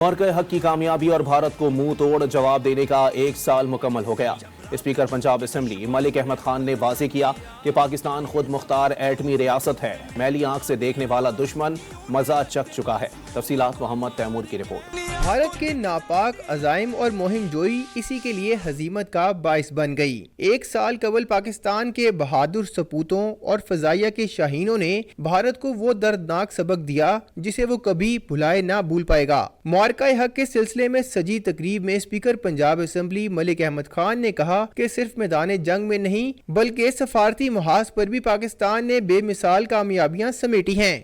معرکہ حق کی کامیابی اور بھارت کو منہ توڑ جواب دینے کا 1 سال مکمل ہو گیا۔ اسپیکر پنجاب اسمبلی ملک احمد خان نے واضح کیا کہ پاکستان خود مختار ایٹمی ریاست ہے، میلی آنکھ سے دیکھنے والا دشمن مزہ چکھ چکا ہے۔ تفصیلات محمد تیمور کی رپورٹ۔ بھارت کے ناپاک عزائم اور مہم جوئی اسی کے لیے ہزیمت کا باعث بن گئی۔ 1 سال قبل پاکستان کے بہادر سپوتوں اور فضائیہ کے شاہینوں نے بھارت کو وہ دردناک سبق دیا جسے وہ کبھی بھلائے نہ بھول پائے گا۔ معرکہ حق کے سلسلے میں سجی تقریب میں اسپیکر پنجاب اسمبلی ملک احمد خان نے کہا کہ صرف میدان جنگ میں نہیں بلکہ سفارتی محاذ پر بھی پاکستان نے بے مثال کامیابیاں سمیٹی ہیں۔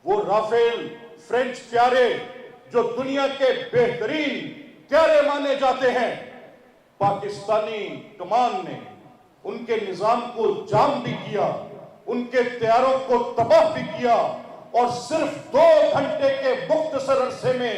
وہ رافیل فرینچ طیارے جو دنیا کے بہترین طیارے مانے جاتے ہیں، پاکستانی کمان نے ان کے نظام کو جام بھی کیا، ان کے طیاروں کو تباہ بھی کیا، اور صرف 2 گھنٹے کے مختصر عرصے میں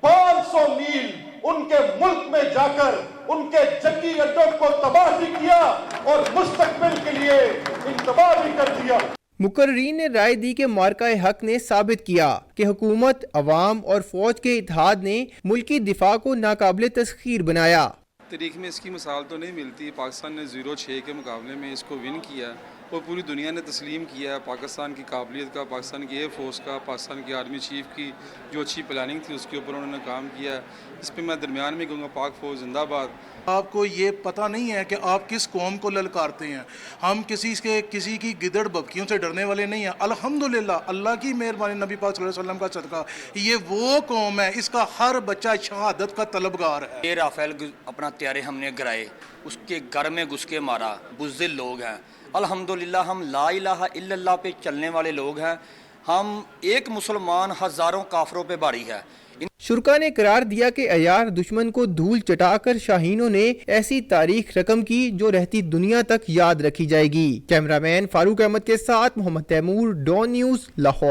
500 میل ان کے ملک میں جا کر ان کے جنگی اڈوں کو تباہ بھی کیا اور مستقبل کے لیے انتباہ بھی کر دیا۔ مقررین نے رائے دی کہ معرکہ حق نے ثابت کیا کہ حکومت، عوام اور فوج کے اتحاد نے ملکی دفاع کو ناقابل تسخیر بنایا۔ تاریخ میں اس کی مثال تو نہیں ملتی۔ پاکستان نے 0-6 کے مقابلے میں اس کو ون کیا اور پوری دنیا نے تسلیم کیا پاکستان کی قابلیت کا، پاکستان کی ایئر فورس کا، پاکستان کی آرمی چیف کی جو اچھی پلاننگ تھی اس کے اوپر انہوں نے کام کیا۔ اس پہ میں درمیان میں کہوں گا پاک فوج زندہ باد۔ آپ کو یہ پتہ نہیں ہے کہ آپ کس قوم کو للکارتے ہیں۔ ہم کسی کی گدڑ بکیوں سے ڈرنے والے نہیں ہیں۔ الحمدللہ اللہ کی مہربانی، نبی پاک صلی اللہ علیہ وسلم کا صدقہ، یہ وہ قوم ہے، اس کا ہر بچہ شہادت کا طلبگار ہے۔ یہ رافیل اپنا طیارے ہم نے گرائے، اس کے گھر میں گھس کے مارا، بزدل لوگ ہیں۔ الحمدللہ ہم لا الہ الا اللہ پہ چلنے والے لوگ ہیں۔ ہم ایک مسلمان ہزاروں کافروں پہ بھاری ہے۔ شرکا نے قرار دیا کہ عیار دشمن کو دھول چٹا کر شاہینوں نے ایسی تاریخ رقم کی جو رہتی دنیا تک یاد رکھی جائے گی۔ کیمرہ مین فاروق احمد کے ساتھ محمد تیمور، ڈون نیوز، لاہور۔